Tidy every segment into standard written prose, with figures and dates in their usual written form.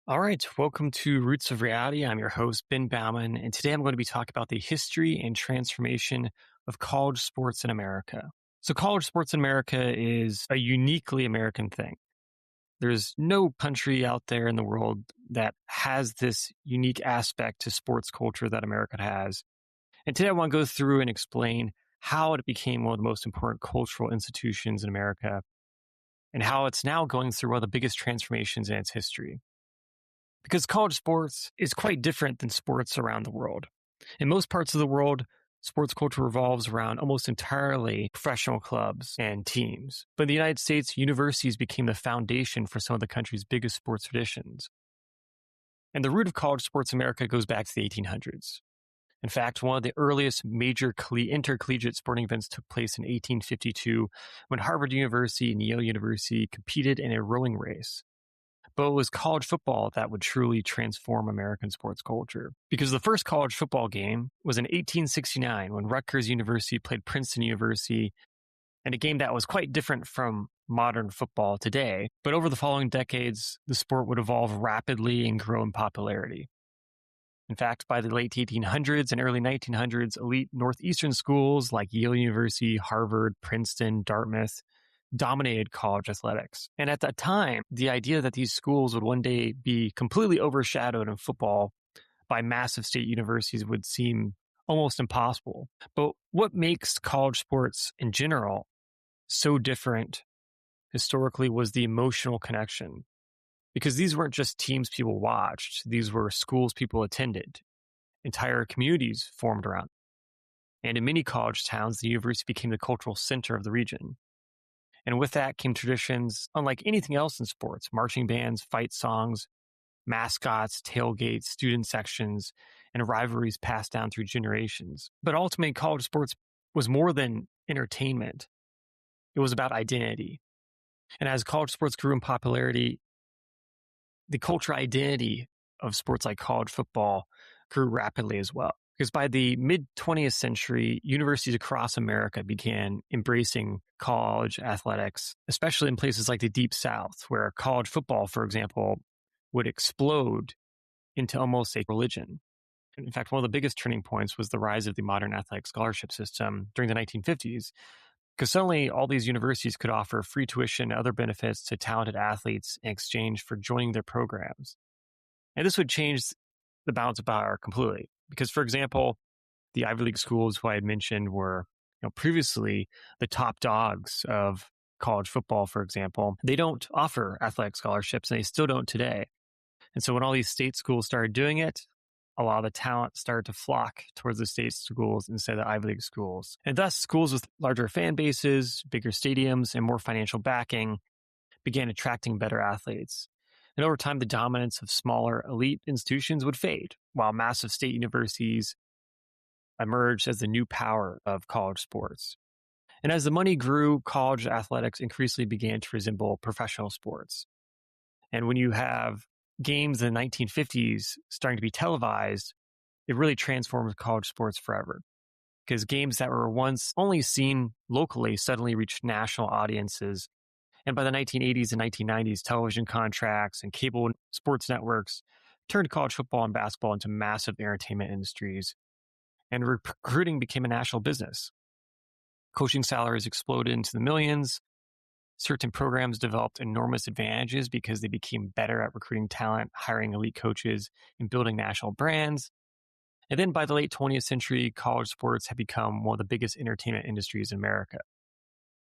All right, welcome to Roots of Reality. I'm your host, Ben Baumann, and today I'm going to be talking about the history and transformation of college sports in America. So, college sports in America is a uniquely American thing. There's no country out there in the world that has this unique aspect to sports culture that America has. And today I want to go through and explain how it became one of the most important cultural institutions in America and how it's now going through one of the biggest transformations in its history. Because college sports is quite different than sports around the world. In most parts of the world, sports culture revolves around almost entirely professional clubs and teams. But in the United States, universities became the foundation for some of the country's biggest sports traditions. And the root of college sports in America goes back to the 1800s. In fact, one of the earliest major intercollegiate sporting events took place in 1852 when Harvard University and Yale University competed in a rowing race. But it was college football that would truly transform American sports culture. Because the first college football game was in 1869 when Rutgers University played Princeton University, and a game that was quite different from modern football today. But over the following decades, the sport would evolve rapidly and grow in popularity. In fact, by the late 1800s and early 1900s, elite Northeastern schools like Yale University, Harvard, Princeton, Dartmouth dominated college athletics. And at that time, the idea that these schools would one day be completely overshadowed in football by massive state universities would seem almost impossible. But what makes college sports in general so different historically was the emotional connection. Because these weren't just teams people watched, these were schools people attended. Entire communities formed around. And in many college towns, the university became the cultural center of the region. And with that came traditions unlike anything else in sports: marching bands, fight songs, mascots, tailgates, student sections, and rivalries passed down through generations. But ultimately, college sports was more than entertainment. It was about identity. And as college sports grew in popularity, the cultural identity of sports like college football grew rapidly as well. Because by the mid 20th century, universities across America began embracing college athletics, especially in places like the Deep South, where college football, for example, would explode into almost a religion. In fact, one of the biggest turning points was the rise of the modern athletic scholarship system during the 1950s, because suddenly all these universities could offer free tuition and other benefits to talented athletes in exchange for joining their programs. And this would change the balance of power completely. Because, for example, the Ivy League schools who I had mentioned were previously the top dogs of college football, for example. They don't offer athletic scholarships, and they still don't today. And so when all these state schools started doing it, a lot of the talent started to flock towards the state schools instead of the Ivy League schools. And thus, schools with larger fan bases, bigger stadiums, and more financial backing began attracting better athletes. And over time, the dominance of smaller elite institutions would fade, while massive state universities emerged as the new power of college sports. And as the money grew, college athletics increasingly began to resemble professional sports. And when you have games in the 1950s starting to be televised, it really transformed college sports forever. Because games that were once only seen locally suddenly reached national audiences. And by the 1980s and 1990s, television contracts and cable sports networks turned college football and basketball into massive entertainment industries. And recruiting became a national business. Coaching salaries exploded into the millions. Certain programs developed enormous advantages because they became better at recruiting talent, hiring elite coaches, and building national brands. And then by the late 20th century, college sports had become one of the biggest entertainment industries in America.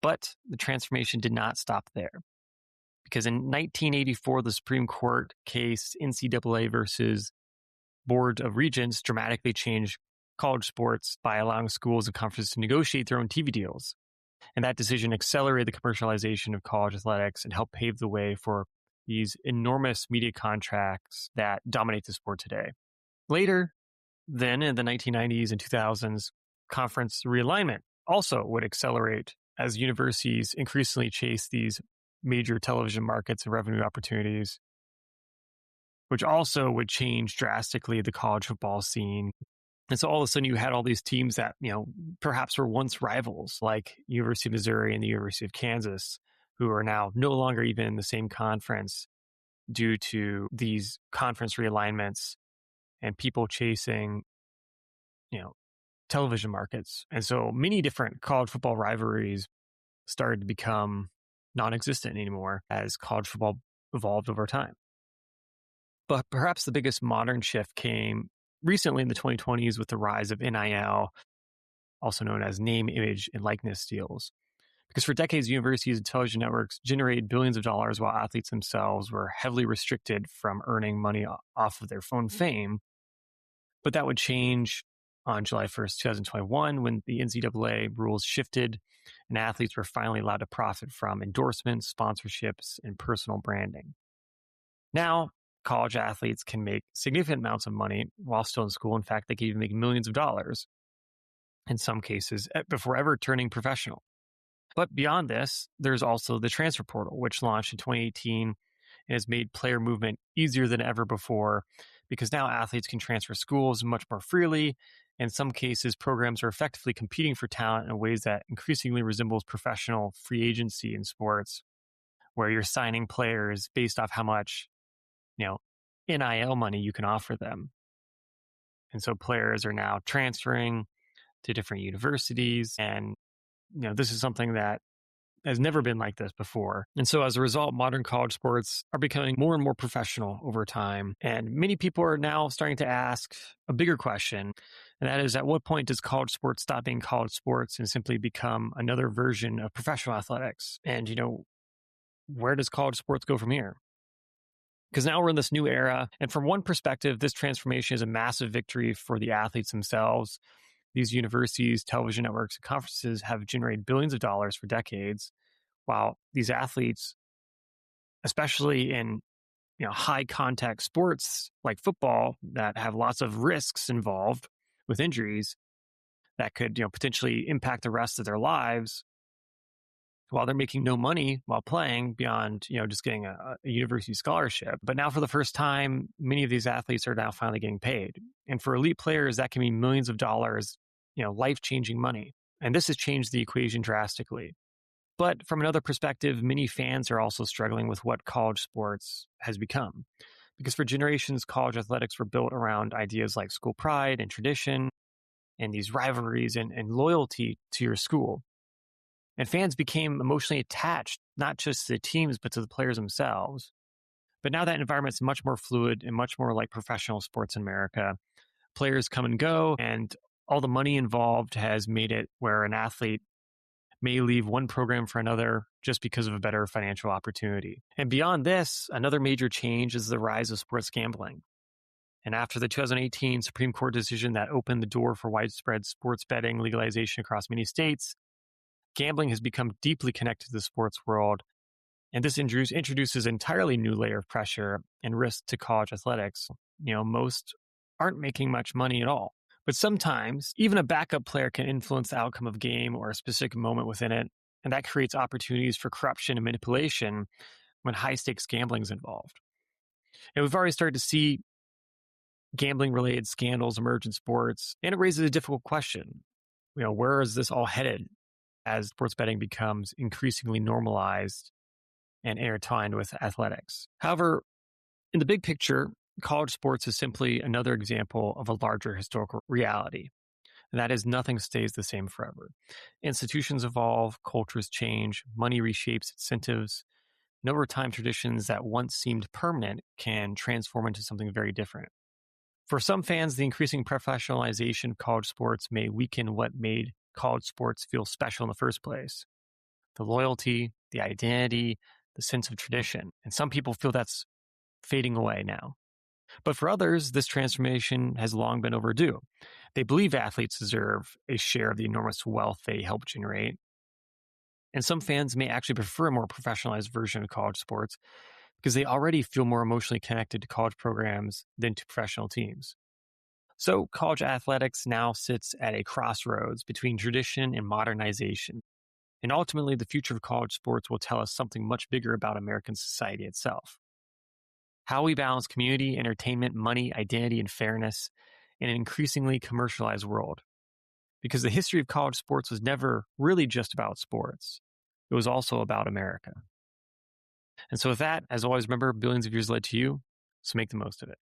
But the transformation did not stop there. Because in 1984, the Supreme Court case NCAA versus Board of Regents dramatically changed college sports by allowing schools and conferences to negotiate their own TV deals. And that decision accelerated the commercialization of college athletics and helped pave the way for these enormous media contracts that dominate the sport today. Later, then in the 1990s and 2000s, conference realignment also would accelerate as universities increasingly chase these major television markets and revenue opportunities, which also would change drastically the college football scene. And so all of a sudden you had all these teams that, perhaps were once rivals, like University of Missouri and the University of Kansas, who are now no longer even in the same conference, due to these conference realignments and people chasing, you know, television markets. And so many different college football rivalries started to become non-existent anymore as college football evolved over time. But perhaps the biggest modern shift came recently in the 2020s with the rise of NIL, also known as name, image, and likeness deals. Because for decades, universities and television networks generated billions of dollars while athletes themselves were heavily restricted from earning money off of their own fame. But that would change on July 1st, 2021, when the NCAA rules shifted and athletes were finally allowed to profit from endorsements, sponsorships, and personal branding. Now, college athletes can make significant amounts of money while still in school. In fact, they can even make millions of dollars in some cases before ever turning professional. But beyond this, there's also the transfer portal, which launched in 2018 and has made player movement easier than ever before because now athletes can transfer schools much more freely. In some cases, programs are effectively competing for talent in ways that increasingly resembles professional free agency in sports, where you're signing players based off how much, NIL money you can offer them. And so players are now transferring to different universities. And, this is something that has never been like this before. And so as a result, modern college sports are becoming more and more professional over time. And many people are now starting to ask a bigger question. And that is, at what point does college sports stop being college sports and simply become another version of professional athletics? And, where does college sports go from here? Because now we're in this new era. And from one perspective, this transformation is a massive victory for the athletes themselves. These universities, television networks, and conferences have generated billions of dollars for decades, while these athletes, especially in high contact sports like football that have lots of risks involved with injuries that could potentially impact the rest of their lives, while they're making no money while playing beyond just getting a university scholarship. But now for the first time, many of these athletes are now finally getting paid. And for elite players, that can mean millions of dollars, life-changing money. And this has changed the equation drastically. But from another perspective, many fans are also struggling with what college sports has become. Because for generations, college athletics were built around ideas like school pride and tradition and these rivalries and loyalty to your school. And fans became emotionally attached, not just to the teams, but to the players themselves. But now that environment's much more fluid and much more like professional sports in America. Players come and go, and all the money involved has made it where an athlete may leave one program for another just because of a better financial opportunity. And beyond this, another major change is the rise of sports gambling. And after the 2018 Supreme Court decision that opened the door for widespread sports betting legalization across many states, gambling has become deeply connected to the sports world, and this introduces an entirely new layer of pressure and risk to college athletics. Most aren't making much money at all. But sometimes, even a backup player can influence the outcome of a game or a specific moment within it, and that creates opportunities for corruption and manipulation when high-stakes gambling is involved. And we've already started to see gambling-related scandals emerge in sports, and it raises a difficult question. Where is this all headed as sports betting becomes increasingly normalized and intertwined with athletics? However, in the big picture, college sports is simply another example of a larger historical reality. And that is, nothing stays the same forever. Institutions evolve, cultures change, money reshapes incentives, and over time, traditions that once seemed permanent can transform into something very different. For some fans, the increasing professionalization of college sports may weaken what made college sports feel special in the first place. The loyalty, the identity, the sense of tradition. And some people feel that's fading away now. But for others, this transformation has long been overdue. They believe athletes deserve a share of the enormous wealth they help generate. And some fans may actually prefer a more professionalized version of college sports because they already feel more emotionally connected to college programs than to professional teams. So college athletics now sits at a crossroads between tradition and modernization. And ultimately, the future of college sports will tell us something much bigger about American society itself. How we balance community, entertainment, money, identity, and fairness in an increasingly commercialized world. Because the history of college sports was never really just about sports. It was also about America. And so with that, as always, remember billions of years led to you. So make the most of it.